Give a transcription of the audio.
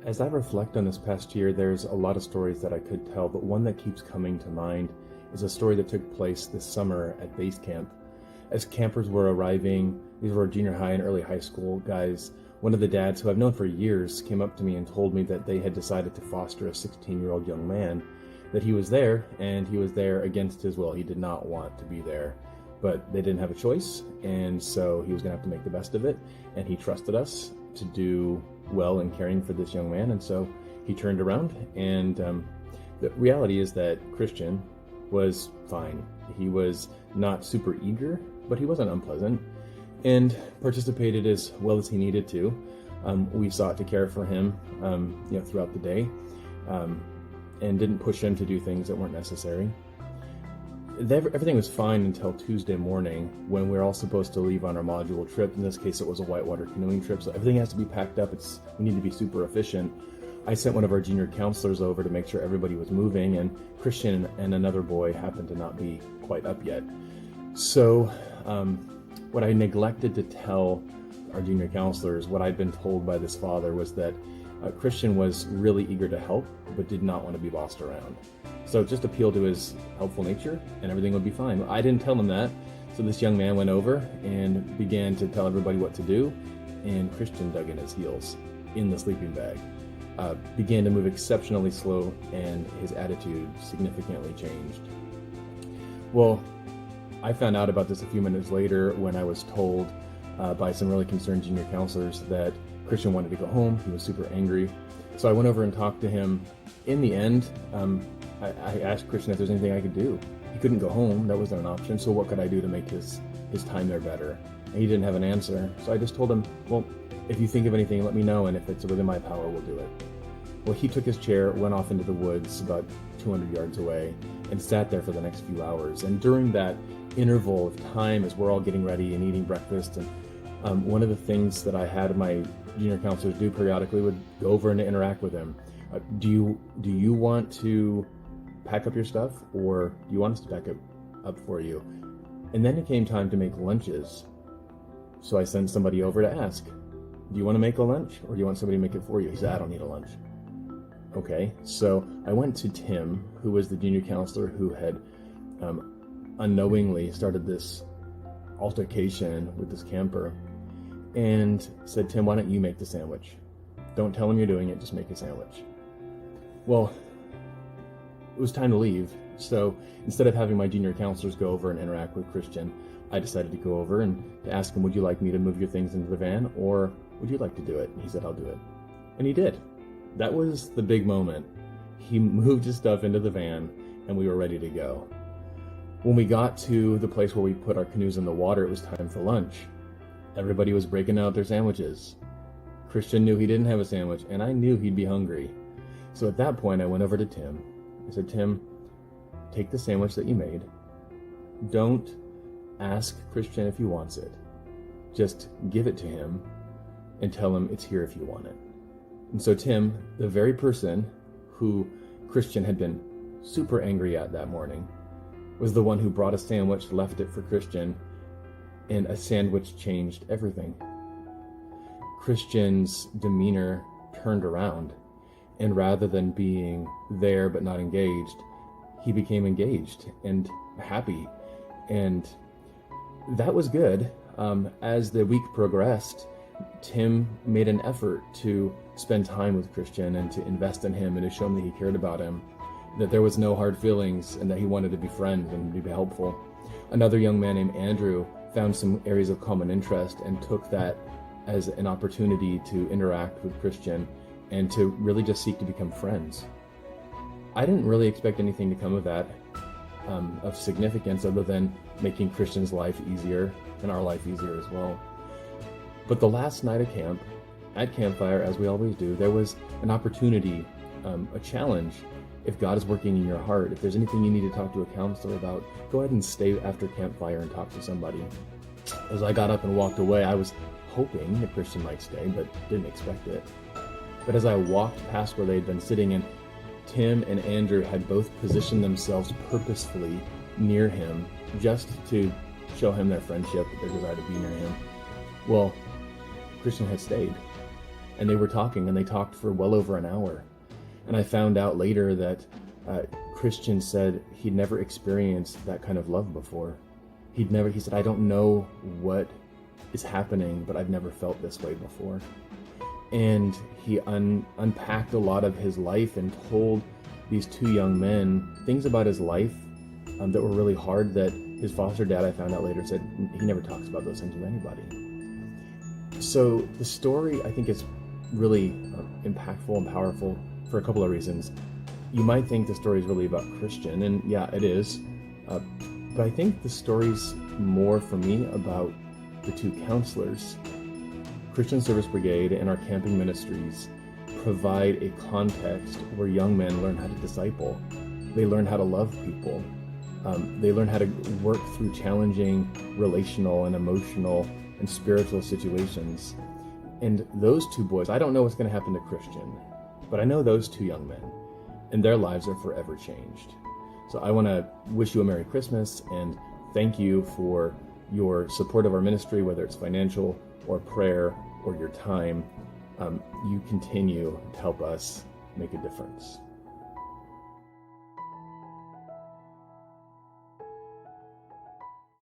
As I reflect on this past year, there's a lot of stories that I could tell, but one that keeps coming to mind is a story that took place this summer at base camp. As campers were arriving, these were junior high and early high school guys. One of the dads, who I've known for years, came up to me and told me that they had decided to foster a 16-year-old young man, that he was there, and he was there against his will. He did not want to be there, but they didn't have a choice, and so he was going to have to make the best of it, and he trusted us to do well in caring for this young man. And so he turned around, and the reality is that Christian was fine. He was not super eager, but he wasn't unpleasant, and participated as well as he needed to. We sought to care for him throughout the day, and didn't push him to do things that weren't necessary. Everything was fine until Tuesday morning, when we were all supposed to leave on our module trip. In this case, it was a whitewater canoeing trip, so everything has to be packed up. We need to be super efficient. I sent one of our junior counselors over to make sure everybody was moving, and Christian and another boy happened to not be quite up yet. So what I neglected to tell our junior counselors, what I'd been told by this father, was that Christian was really eager to help, but did not want to be bossed around. So just appeal to his helpful nature, and everything would be fine. I didn't tell him that, so this young man went over and began to tell everybody what to do, and Christian dug in his heels in the sleeping bag, began to move exceptionally slow, and his attitude significantly changed. Well, I found out about this a few minutes later when I was told by some really concerned junior counselors that Christian wanted to go home. He was super angry. So I went over and talked to him. In the end, I asked Christian if there's anything I could do. He couldn't go home. That wasn't an option. So what could I do to make his time there better? And he didn't have an answer. So I just told him, well, if you think of anything, let me know. And if it's within my power, we'll do it. Well, he took his chair, went off into the woods about 200 yards away, and sat there for the next few hours. And during that interval of time, as we're all getting ready and eating breakfast, and one of the things that I had my junior counselors do periodically would go over and interact with him. Do you want to pack up your stuff, or do you want us to pack it up for you? And then it came time to make lunches. So I sent somebody over to ask, do you want to make a lunch, or do you want somebody to make it for you? He said, I don't need a lunch. Okay, so I went to Tim, who was the junior counselor who had unknowingly started this altercation with this camper, and said, Tim, why don't you make the sandwich? Don't tell him you're doing it, just make a sandwich. Well, it was time to leave, so instead of having my junior counselors go over and interact with Christian, I decided to go over and to ask him, would you like me to move your things into the van, or would you like to do it? And he said, I'll do it. And he did. That was the big moment. He moved his stuff into the van, and we were ready to go. When we got to the place where we put our canoes in the water, it was time for lunch. Everybody was breaking out their sandwiches. Christian knew he didn't have a sandwich, and I knew he'd be hungry. So at that point, I went over to Tim. I said, Tim, take the sandwich that you made. Don't ask Christian if he wants it. Just give it to him and tell him it's here if you want it. And so Tim, the very person who Christian had been super angry at that morning, was the one who brought a sandwich, left it for Christian, and a sandwich changed everything. Christian's demeanor turned around, and rather than being there but not engaged, he became engaged and happy. And that was good. As the week progressed, Tim made an effort to spend time with Christian and to invest in him and to show him that he cared about him, that there was no hard feelings, and that he wanted to be friends and be helpful. Another young man named Andrew found some areas of common interest and took that as an opportunity to interact with Christian and to really just seek to become friends. I didn't really expect anything to come of that, of significance, other than making Christian's life easier and our life easier as well. But the last night of camp, at campfire, as we always do, there was an opportunity, a challenge. If God is working in your heart, if there's anything you need to talk to a counselor about, go ahead and stay after campfire and talk to somebody. As I got up and walked away, I was hoping that Christian might stay, but didn't expect it. But as I walked past where they'd been sitting, and Tim and Andrew had both positioned themselves purposefully near him just to show him their friendship, their desire to be near him. Well, Christian had stayed. and they were talking, and they talked for well over an hour. And I found out later that Christian said he'd never experienced that kind of love before. He said, I don't know what is happening, but I've never felt this way before. And he unpacked a lot of his life and told these two young men things about his life that were really hard, that his foster dad, I found out later, said he never talks about those things with anybody. So the story, I think, is really impactful and powerful for a couple of reasons. You might think the story is really about Christian, and yeah, it is. But I think the story's more, for me, about the two counselors. Christian Service Brigade and our camping ministries provide a context where young men learn how to disciple. They learn how to love people. They learn how to work through challenging relational and emotional and spiritual situations. And those two boys, I don't know what's going to happen to Christian, but I know those two young men, and their lives are forever changed. So I want to wish you a Merry Christmas and thank you for your support of our ministry, whether it's financial or prayer or your time. You continue to help us make a difference.